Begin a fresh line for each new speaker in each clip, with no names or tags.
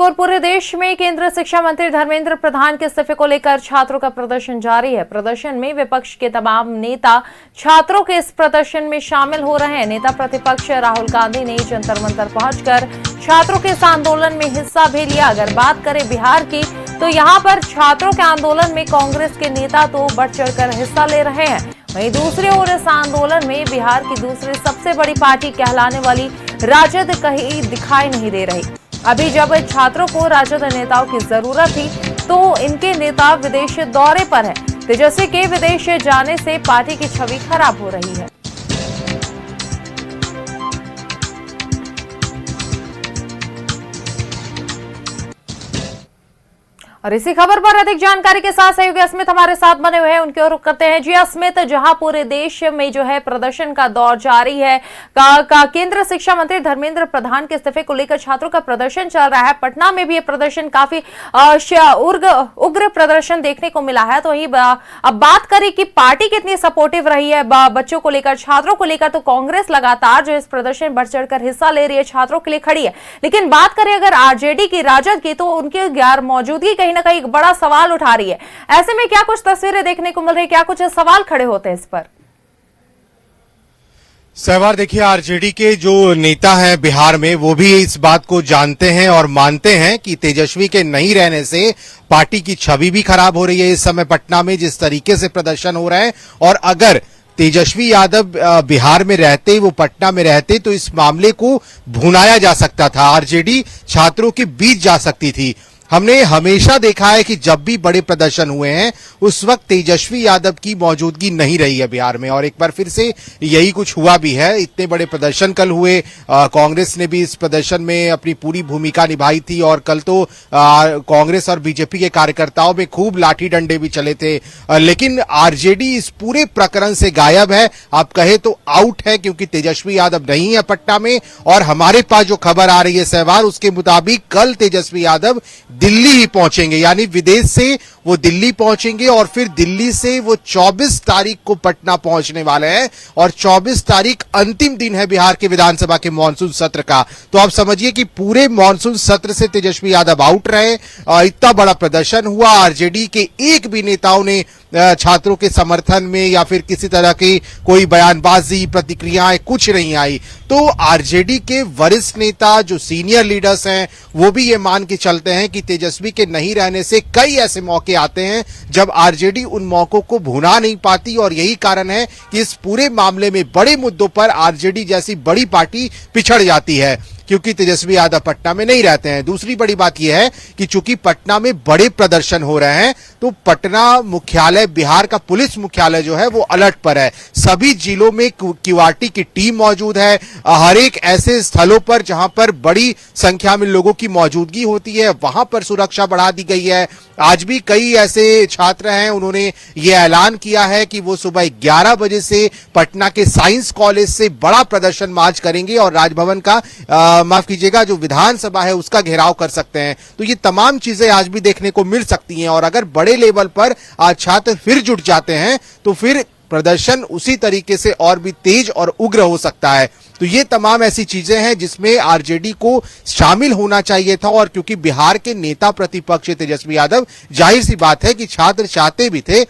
और पूरे देश में केंद्रीय शिक्षा मंत्री धर्मेंद्र प्रधान के इस्तीफे को लेकर छात्रों का प्रदर्शन जारी है। प्रदर्शन में विपक्ष के तमाम नेता छात्रों के इस प्रदर्शन में शामिल हो रहे हैं। नेता प्रतिपक्ष राहुल गांधी ने जंतर मंतर पहुंचकर छात्रों के इस आंदोलन में हिस्सा भी लिया। अगर बात करें बिहार की, तो यहाँ पर छात्रों के आंदोलन में कांग्रेस के नेता तो बढ़ चढ़कर हिस्सा ले रहे हैं। वहीं दूसरी ओर इस आंदोलन में बिहार की दूसरी सबसे बड़ी पार्टी कहलाने वाली राजद कहीं दिखाई नहीं दे रही। अभी जब छात्रों को राजद नेताओं की जरूरत थी, तो इनके नेता विदेश दौरे पर है। तेजस्वी के विदेश जाने से पार्टी की छवि खराब हो रही है। और इसी खबर पर अधिक जानकारी के साथ सहयोगी अस्मित हमारे साथ बने हुए हैं, उनकी ओर रुख करते हैं। जी अस्मित, जहां पूरे देश में जो है प्रदर्शन का दौर जारी है, केंद्रीय शिक्षा मंत्री धर्मेंद्र प्रधान के इस्तीफे को लेकर छात्रों का प्रदर्शन चल रहा है। पटना में भी ये प्रदर्शन काफी उग्र प्रदर्शन देखने को मिला है। तो वही अब बात करें कि पार्टी कितनी सपोर्टिव रही है बच्चों को लेकर, छात्रों को लेकर, तो कांग्रेस लगातार जो इस प्रदर्शन बढ़ चढ़कर हिस्सा ले रही है, छात्रों के लिए खड़ी है। लेकिन बात करें अगर आरजेडी की, राजद की, तो उनकी गैर मौजूदगी कहीं ना कहीं एक बड़ा सवाल उठा रही है। ऐसे में क्या कुछ तस्वीरें देखने को मिल रही है, क्या कुछ सवाल खड़े होते हैं इस पर?
सहवार, देखिए, आरजेडी के जो नेता हैं बिहार में, वो भी इस बात को जानते हैं और मानते हैं कि तेजस्वी के नहीं रहने से पार्टी की छवि भी खराब हो रही है। इस समय पटना में जिस तरीके से प्रदर्शन हो रहा है, और अगर तेजस्वी यादव बिहार में रहते, वो पटना में रहते, तो इस मामले को भुनाया जा सकता था, आरजेडी छात्रों के बीच जा सकती थी। हमने हमेशा देखा है कि जब भी बड़े प्रदर्शन हुए हैं, उस वक्त तेजस्वी यादव की मौजूदगी नहीं रही है बिहार में, और एक बार फिर से यही कुछ हुआ भी है। इतने बड़े प्रदर्शन कल हुए, कांग्रेस ने भी इस प्रदर्शन में अपनी पूरी भूमिका निभाई थी, और कल तो कांग्रेस और बीजेपी के कार्यकर्ताओं में खूब लाठी डंडे भी चले थे। लेकिन आरजेडी इस पूरे प्रकरण से गायब है, आप कहे तो आउट है, क्योंकि तेजस्वी यादव नहीं है पटना में। और हमारे पास जो खबर आ रही है सहवार, उसके मुताबिक कल तेजस्वी यादव दिल्ली ही पहुंचेंगे, यानी विदेश से वो दिल्ली पहुंचेंगे, और फिर दिल्ली से वो 24 तारीख को पटना पहुंचने वाले हैं। और 24 तारीख अंतिम दिन है बिहार के विधानसभा के मानसून सत्र का। तो आप समझिए कि पूरे मानसून सत्र से तेजस्वी यादव आउट रहे। इतना बड़ा प्रदर्शन हुआ, आरजेडी के एक भी नेताओं ने छात्रों के समर्थन में या फिर किसी तरह की कोई बयानबाजी, प्रतिक्रियाएं कुछ नहीं आई। तो आरजेडी के वरिष्ठ नेता, जो सीनियर लीडर्स हैं, वो भी ये मान के चलते हैं कि तेजस्वी के नहीं रहने से कई ऐसे मौके आते हैं जब आरजेडी उन मौकों को भुना नहीं पाती, और यही कारण है कि इस पूरे मामले में बड़े मुद्दों पर आरजेडी जैसी बड़ी पार्टी पिछड़ जाती है, क्योंकि तेजस्वी यादव पटना में नहीं रहते हैं। दूसरी बड़ी बात यह है कि चूंकि पटना में बड़े प्रदर्शन हो रहे हैं, तो पटना मुख्यालय, बिहार का पुलिस मुख्यालय जो है, वो अलर्ट पर है। सभी जिलों में क्यूआरटी की टीम मौजूद है। हर एक ऐसे स्थलों पर जहां पर बड़ी संख्या में लोगों की मौजूदगी होती है, वहां पर सुरक्षा बढ़ा दी गई है। आज भी कई ऐसे छात्र हैं, उन्होंने ये ऐलान किया है कि वो सुबह 11 बजे से पटना के साइंस कॉलेज से बड़ा प्रदर्शन मार्च करेंगे, और राजभवन का माफ कीजिएगा, जो विधानसभा है उसका घेराव कर सकते हैं। तो ये तमाम चीजें आज भी देखने को मिल सकती हैं, और अगर बड़े लेवल पर आज छात्र फिर जुट जाते हैं, तो फिर प्रदर्शन उसी तरीके से और भी तेज और उग्र हो सकता है। तो ये तमाम ऐसी चीजें हैं जिसमें आरजेडी को शामिल होना चाहिए था, और क्योंकि बिहार के नेता प्रतिपक्ष तेजस्वी यादव, जाहिर सी बात है कि छात्र चाहते भी थे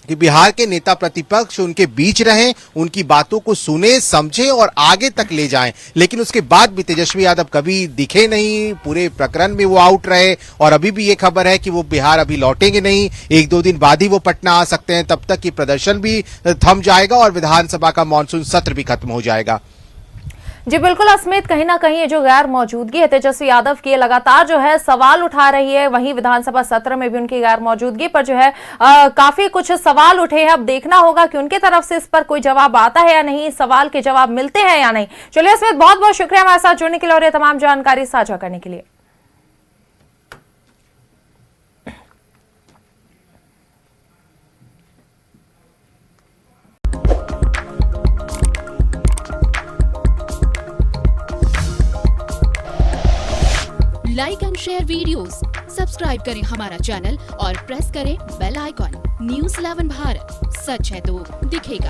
कि बिहार के नेता प्रतिपक्ष उनके बीच रहें, उनकी बातों को सुने, समझे और आगे तक ले जाएं। लेकिन उसके बाद भी तेजस्वी यादव कभी दिखे नहीं, पूरे प्रकरण में वो आउट रहे, और अभी भी ये खबर है कि वो बिहार अभी लौटेंगे नहीं, 1-2 दिन बाद ही वो पटना आ सकते हैं। तब तक ये प्रदर्शन भी थम जाएगा और विधानसभा का मानसून सत्र भी खत्म हो जाएगा।
जी बिल्कुल अस्मित, कहीं ना कहीं ये जो गैर मौजूदगी है तेजस्वी यादव की, लगातार जो है सवाल उठा रही है। वहीं विधानसभा सत्र में भी उनकी गैर मौजूदगी पर जो है काफी कुछ सवाल उठे हैं। अब देखना होगा कि उनके तरफ से इस पर कोई जवाब आता है या नहीं, सवाल के जवाब मिलते हैं या नहीं। चलिए अस्मित, बहुत बहुत शुक्रिया हमारे साथ जुड़ने के लिए और ये तमाम जानकारी साझा करने के लिए।
Like and share videos, subscribe करें हमारा चैनल और प्रेस करें बेल आइकॉन। न्यूज़ 11 भारत, सच है तो दिखेगा।